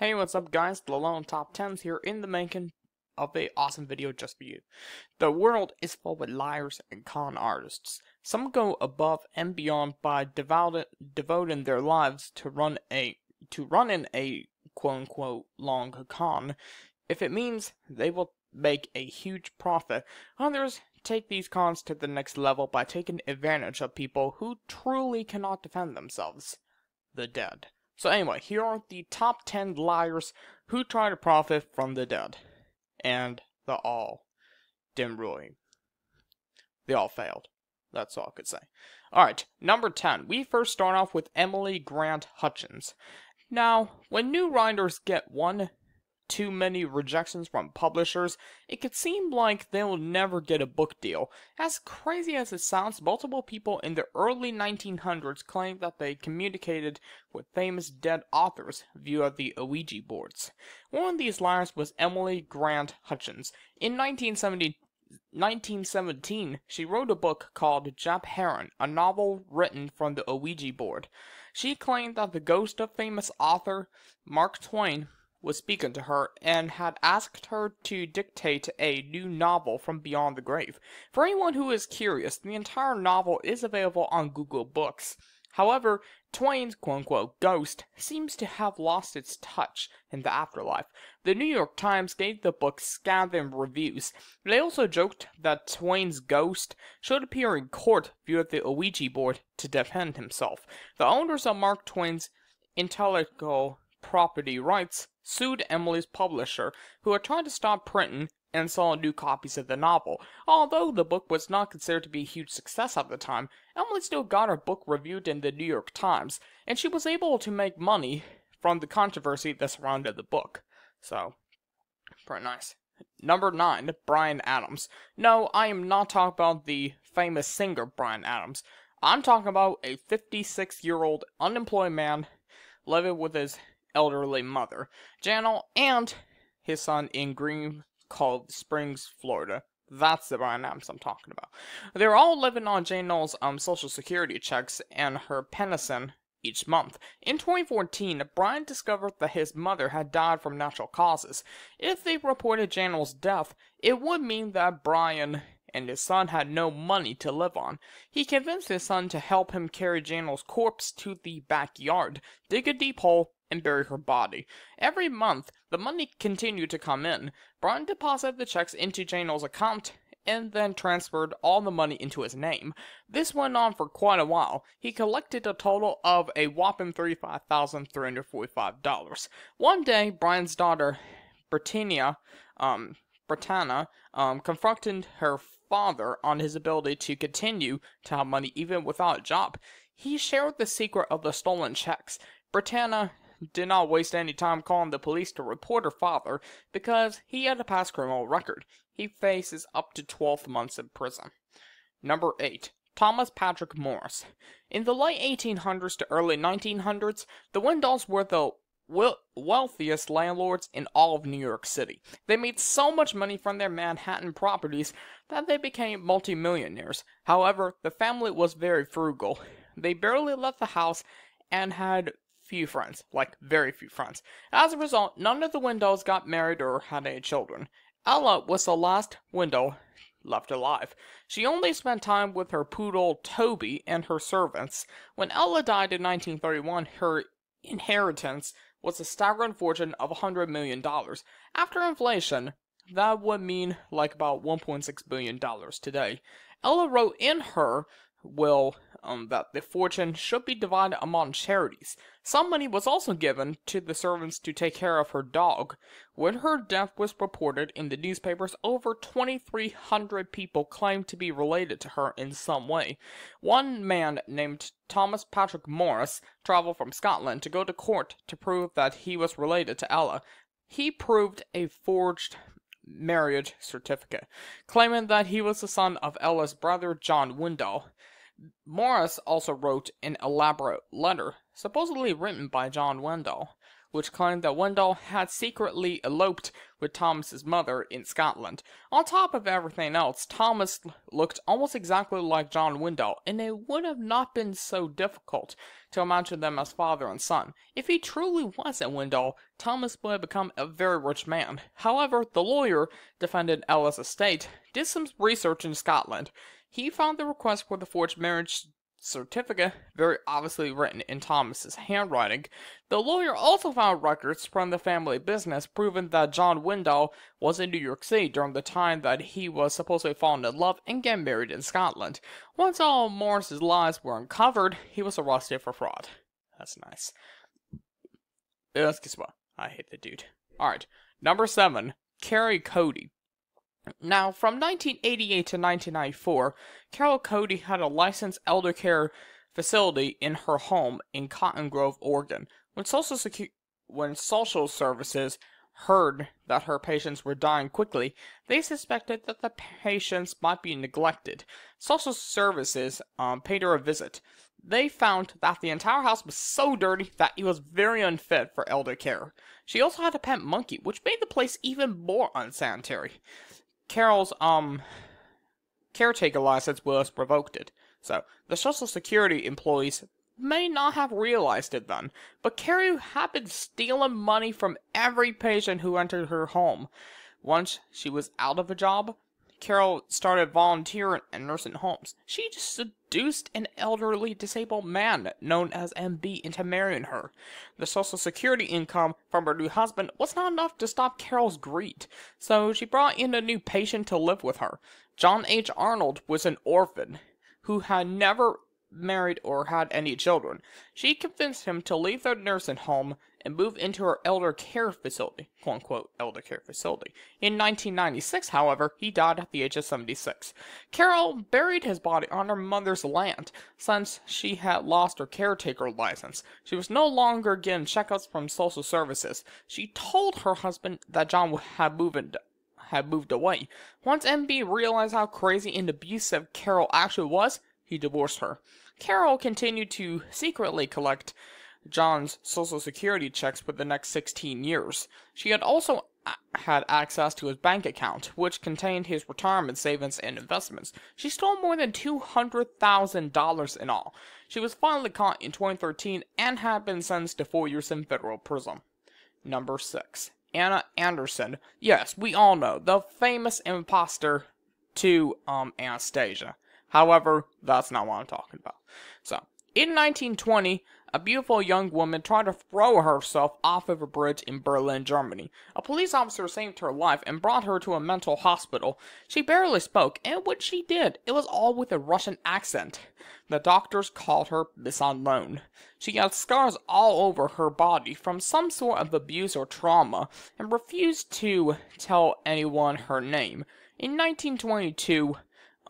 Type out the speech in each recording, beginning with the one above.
Hey, what's up guys? The Lone Top 10s here in the making of a awesome video just for you. The world is full with liars and con artists. Some go above and beyond by devoting their lives to run in a quote-unquote long con. If it means they will make a huge profit, others take these cons to the next level by taking advantage of people who truly cannot defend themselves. The dead. So anyway, here are the top 10 liars who try to profit from the dead. And they all didn't really. They all failed. That's all I could say. Alright, number 10. We first start off with Emily Grant Hutchins. Now, when new writers get too many rejections from publishers, it could seem like they'll never get a book deal. As crazy as it sounds, multiple people in the early 1900s claimed that they communicated with famous dead authors via the Ouija boards. One of these liars was Emily Grant Hutchins. In 1917, she wrote a book called Jap Heron, a novel written from the Ouija board. She claimed that the ghost of famous author Mark Twain was speaking to her and had asked her to dictate a new novel from beyond the grave. For anyone who is curious, the entire novel is available on Google Books. However, Twain's quote-unquote ghost seems to have lost its touch in the afterlife. The New York Times gave the book scathing reviews. They also joked that Twain's ghost should appear in court via the Ouija board to defend himself. The owners of Mark Twain's intellectual property rights sued Emily's publisher, who had tried to stop printing and sell new copies of the novel. Although the book was not considered to be a huge success at the time, Emily still got her book reviewed in the New York Times, and she was able to make money from the controversy that surrounded the book. So, pretty nice. Number 9, Bryan Adams. No, I am not talking about the famous singer Bryan Adams. I'm talking about a 56-year-old unemployed man living with his elderly mother, Janelle, and his son in Green Cove Springs, Florida. That's the Bryan Adams I'm talking about. They're all living on Janelle's social security checks and her pension each month. In 2014, Bryan discovered that his mother had died from natural causes. If they reported Janelle's death, it would mean that Bryan and his son had no money to live on. He convinced his son to help him carry Janelle's corpse to the backyard, dig a deep hole, and bury her body. Every month, the money continued to come in. Bryan deposited the checks into Janelle's account and then transferred all the money into his name. This went on for quite a while. He collected a total of a whopping $35,345. One day, Bryan's daughter, Britannia, confronted her father on his ability to continue to have money even without a job. He shared the secret of the stolen checks. Britannia did not waste any time calling the police to report her father because he had a past criminal record. He faces up to 12 months in prison. Number 8. Thomas Patrick Morris. In the late 1800s to early 1900s, the Wendalls were the wealthiest landlords in all of New York City. They made so much money from their Manhattan properties that they became multimillionaires. However, the family was very frugal. They barely left the house and had few friends, like very few friends. As a result, none of the Wendalls got married or had any children. Ella was the last Wendell left alive. She only spent time with her poodle Toby and her servants. When Ella died in 1931, her inheritance was a staggering fortune of $100 million. After inflation, that would mean like about $1.6 billion today. Ella wrote in her will that the fortune should be divided among charities. Some money was also given to the servants to take care of her dog. When her death was reported in the newspapers, over 2,300 people claimed to be related to her in some way. One man named Thomas Patrick Morris traveled from Scotland to go to court to prove that he was related to Ella. He proved a forged marriage certificate, claiming that he was the son of Ella's brother John Wendell. Morris also wrote an elaborate letter, supposedly written by John Wendell, which claimed that Wendell had secretly eloped with Thomas's mother in Scotland. On top of everything else, Thomas looked almost exactly like John Wendell, and it would have not been so difficult to imagine them as father and son. If he truly was a Wendell, Thomas would have become a very rich man. However, the lawyer defended Ella's estate did some research in Scotland. He found the request for the forged marriage certificate very obviously written in Thomas's handwriting. The lawyer also found records from the family business proving that John Wendell was in New York City during the time that he was supposedly falling in love and getting married in Scotland. Once all Morris's lies were uncovered, he was arrested for fraud. That's nice. Guess what? I hate the dude. Alright, number 7, Carrie Cody. Now, from 1988 to 1994, Carol Cody had a licensed elder care facility in her home in Cotton Grove, Oregon. When social services heard that her patients were dying quickly, they suspected that the patients might be neglected. Social services paid her a visit. They found that the entire house was so dirty that it was very unfit for elder care. She also had a pet monkey, which made the place even more unsanitary. Carol's caretaker license was revoked. So, the Social Security employees may not have realized it then, but Carrie had been stealing money from every patient who entered her home. Once she was out of a job, Carol started volunteering in nursing homes. She just seduced an elderly disabled man known as MB into marrying her. The Social Security income from her new husband was not enough to stop Carol's greed, so she brought in a new patient to live with her. John H. Arnold was an orphan who had never married or had any children. She convinced him to leave their nursing home and move into her elder care facility, quote-unquote, elder care facility. In 1996, however, he died at the age of 76. Carol buried his body on her mother's land, since she had lost her caretaker license. She was no longer getting checkups from social services. She told her husband that John had moved away. Once MB realized how crazy and abusive Carol actually was, he divorced her. Carol continued to secretly collect John's Social Security checks for the next 16 years. She had also had access to his bank account, which contained his retirement savings and investments. She stole more than $200,000 in all. She was finally caught in 2013 and had been sentenced to 4 years in federal prison. Number 6. Anna Anderson. Yes, we all know, the famous imposter to Anastasia. However, that's not what I'm talking about. So, in 1920, a beautiful young woman tried to throw herself off of a bridge in Berlin, Germany. A police officer saved her life and brought her to a mental hospital. She barely spoke, and when she did, it was all with a Russian accent. The doctors called her Miss Unknown. She had scars all over her body from some sort of abuse or trauma, and refused to tell anyone her name. In 1922,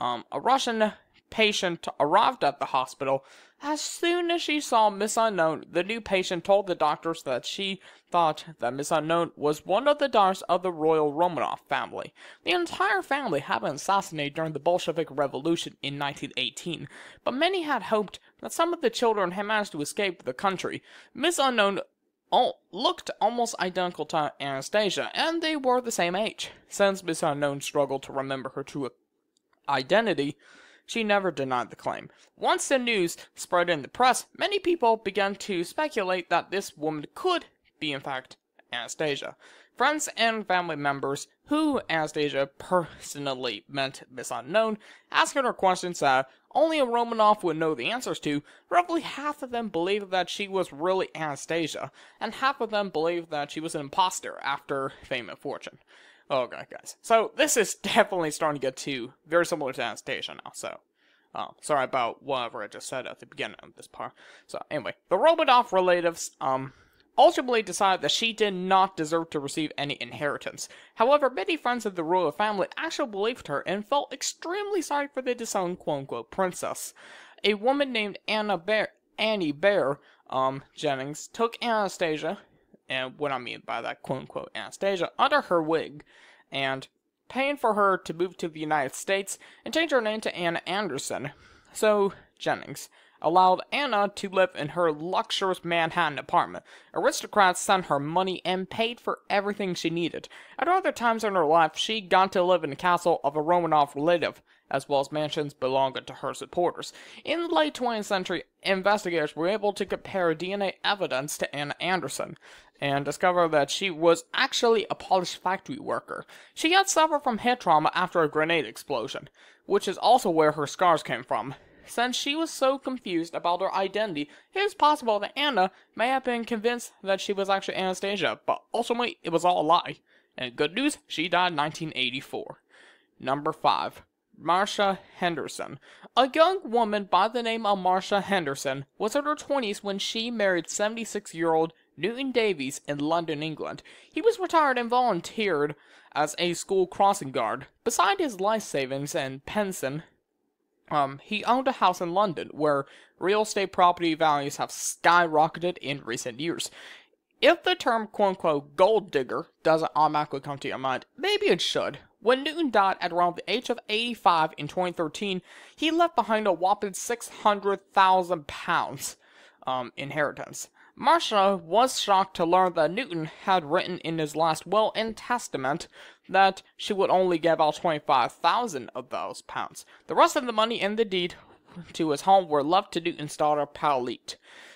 a Russian patient arrived at the hospital. As soon as she saw Miss Unknown, the new patient told the doctors that she thought that Miss Unknown was one of the daughters of the royal Romanov family. The entire family had been assassinated during the Bolshevik Revolution in 1918, but many had hoped that some of the children had managed to escape the country. Miss Unknown looked almost identical to Anastasia, and they were the same age. Since Miss Unknown struggled to remember her true identity, she never denied the claim. Once the news spread in the press, many people began to speculate that this woman could be, in fact, Anastasia. Friends and family members, who Anastasia personally met Miss Unknown, asking her questions that only a Romanov would know the answers to. Roughly half of them believed that she was really Anastasia, and half of them believed that she was an imposter after fame and fortune. Okay, guys. So, this is definitely starting to get to very similar to Anastasia now, so. Sorry about whatever I just said at the beginning of this part. So, anyway. The Romanov relatives, ultimately decided that she did not deserve to receive any inheritance. However, many friends of the royal family actually believed her and felt extremely sorry for the disowned quote-unquote princess. A woman named Annie Bear, Jennings, took Anastasia, and what I mean by that quote-unquote Anastasia, under her wing, and paying for her to move to the United States and change her name to Anna Anderson. So, Jennings, allowed Anna to live in her luxurious Manhattan apartment. Aristocrats sent her money and paid for everything she needed. At other times in her life, she got to live in the castle of a Romanov relative, as well as mansions belonging to her supporters. In the late 20th century, investigators were able to compare DNA evidence to Anna Anderson, and discover that she was actually a Polish factory worker. She had suffered from head trauma after a grenade explosion, which is also where her scars came from. Since she was so confused about her identity, it is possible that Anna may have been convinced that she was actually Anastasia, but ultimately it was all a lie. And good news, she died in 1984. Number 5. Marcia Henderson. A young woman by the name of Marcia Henderson was in her 20s when she married 76-year-old Newton Davies in London, England. He was retired and volunteered as a school crossing guard. Beside his life savings and pension, he owned a house in London where real estate property values have skyrocketed in recent years. If the term quote-unquote gold digger doesn't automatically come to your mind, maybe it should. When Newton died at around the age of 85 in 2013, he left behind a whopping £600,000 inheritance. Marcia was shocked to learn that Newton had written in his last will and testament that she would only give out 25,000 of those pounds. The rest of the money and the deed to his home were left to Newton's daughter, Pauline.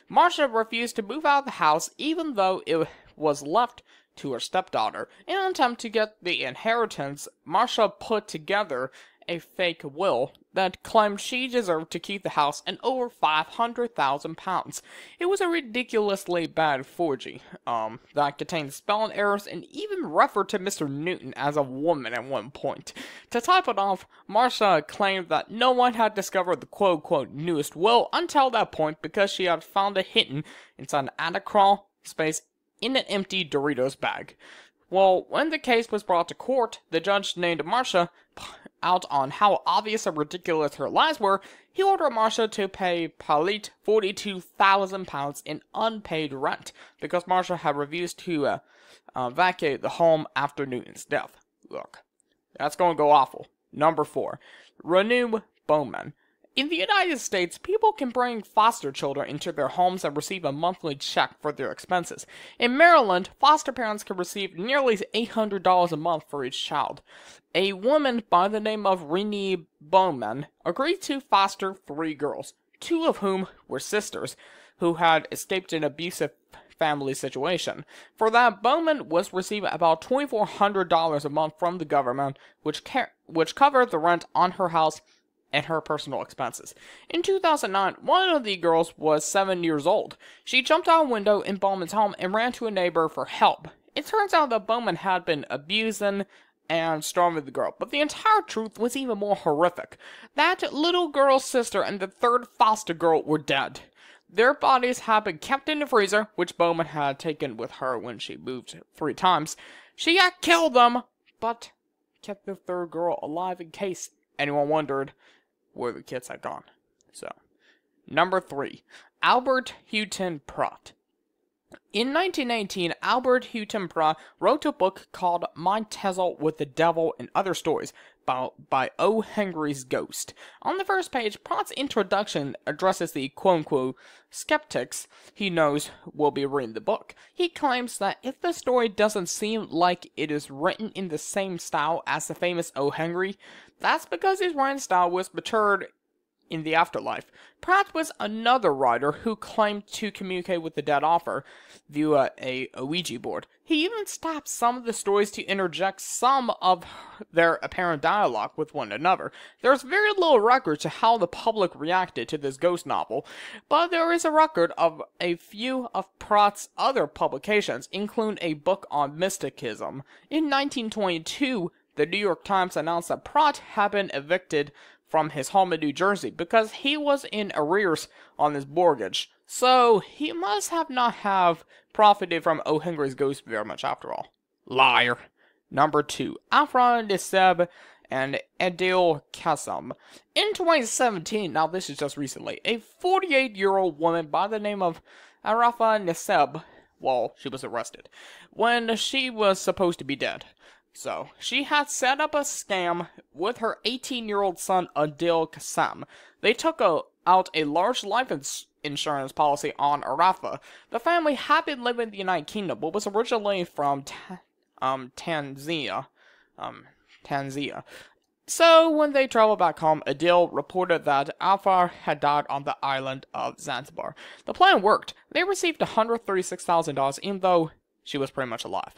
Marcia refused to move out of the house even though it was left to her stepdaughter. In an attempt to get the inheritance, Marcia put together a fake will that claimed she deserved to keep the house and over £500,000. It was a ridiculously bad forgery that contained spelling errors and even referred to Mr. Newton as a woman at one point. To top it off, Marcia claimed that no one had discovered the quote-unquote newest will until that point because she had found it hidden inside an attic crawl space in an empty Doritos bag. Well, when the case was brought to court, the judge named Marcia out on how obvious and ridiculous her lies were. He ordered Marcia to pay Pauline £42,000 in unpaid rent because Marcia had refused to vacate the home after Newton's death. Look, that's going to go awful. Number 4. Renew Bowman. In the United States, people can bring foster children into their homes and receive a monthly check for their expenses. In Maryland, foster parents can receive nearly $800 a month for each child. A woman by the name of Renee Bowman agreed to foster 3 girls, 2 of whom were sisters, who had escaped an abusive family situation. For that, Bowman was receiving about $2,400 a month from the government, which covered the rent on her house and her personal expenses. In 2009, one of the girls was 7 years old. She jumped out a window in Bowman's home and ran to a neighbor for help. It turns out that Bowman had been abusing and storming the girl, but the entire truth was even more horrific. That little girl's sister and the 3rd foster girl were dead. Their bodies had been kept in the freezer, which Bowman had taken with her when she moved 3 times. She had killed them, but kept the 3rd girl alive in case anyone wondered where the kids had gone. So, number 3. Albert Houghton Pratt. In 1918, Albert Houghton Pratt wrote a book called My Tussle with the Devil and Other Stories by O. Henry's Ghost. On the first page, Pratt's introduction addresses the quote-unquote skeptics he knows will be reading the book. He claims that if the story doesn't seem like it is written in the same style as the famous O. Henry, that's because his writing style was matured in the afterlife. Pratt was another writer who claimed to communicate with the dead author via a Ouija board. He even stopped some of the stories to interject some of their apparent dialogue with one another. There's very little record to how the public reacted to this ghost novel, but there is a record of a few of Pratt's other publications, including a book on mysticism. In 1922, the New York Times announced that Pratt had been evicted from his home in New Jersey because he was in arrears on his mortgage. So he must have not have profited from O. Henry's Ghost very much after all. Liar. Number 2. Afra Niseb and Adil Kasem. In 2017, now this is just recently, a 48-year-old woman by the name of Arafa Niseb, well, she was arrested, when she was supposed to be dead. So, she had set up a scam with her 18-year-old son, Adil Kasem. They took a out a large life insurance policy on Arafa. The family had been living in the United Kingdom, but was originally from Tanzania. So, when they traveled back home, Adil reported that Afar had died on the island of Zanzibar. The plan worked. They received $136,000, even though she was pretty much alive.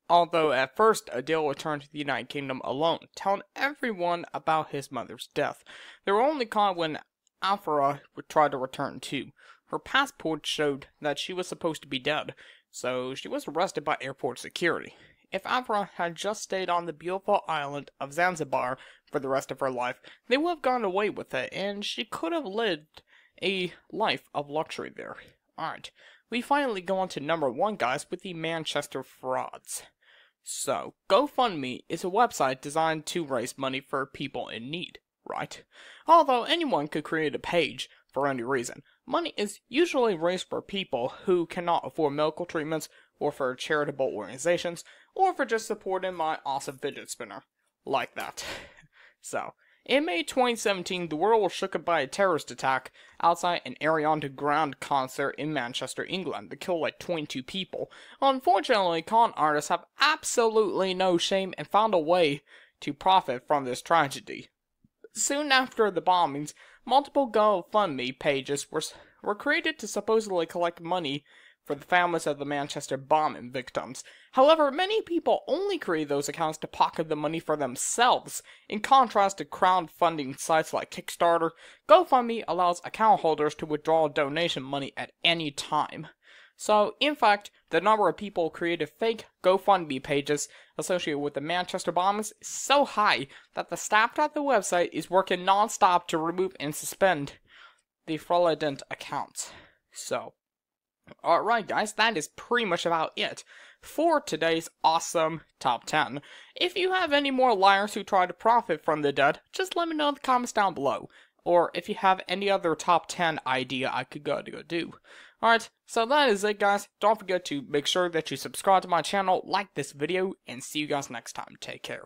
Although at first Adil returned to the United Kingdom alone, telling everyone about his mother's death. They were only caught when Afra tried to return too. Her passport showed that she was supposed to be dead, so she was arrested by airport security. If Afra had just stayed on the beautiful island of Zanzibar for the rest of her life, they would have gone away with it, and she could have lived a life of luxury there. Alright, we finally go on to number 1, guys, with the Manchester frauds. So, GoFundMe is a website designed to raise money for people in need, right? Although anyone could create a page for any reason, money is usually raised for people who cannot afford medical treatments, or for charitable organizations, or for just supporting my awesome fidget spinner. Like that. So, in May 2017, the world was shook by a terrorist attack outside an Ariana Grande concert in Manchester, England, that killed like 22 people. Unfortunately, con artists have absolutely no shame and found a way to profit from this tragedy. Soon after the bombings, multiple GoFundMe pages were created to supposedly collect money for the families of the Manchester bombing victims. However, many people only create those accounts to pocket the money for themselves. In contrast to crowdfunding sites like Kickstarter, GoFundMe allows account holders to withdraw donation money at any time. So, in fact, the number of people who created fake GoFundMe pages associated with the Manchester bombings is so high that the staff at the website is working non-stop to remove and suspend the fraudulent accounts. So, alright guys, that is pretty much about it for today's awesome top 10. If you have any more liars who try to profit from the dead, just let me know in the comments down below. Or if you have any other top 10 idea I could go do. Alright, so that is it guys. Don't forget to make sure that you subscribe to my channel, like this video, and see you guys next time. Take care.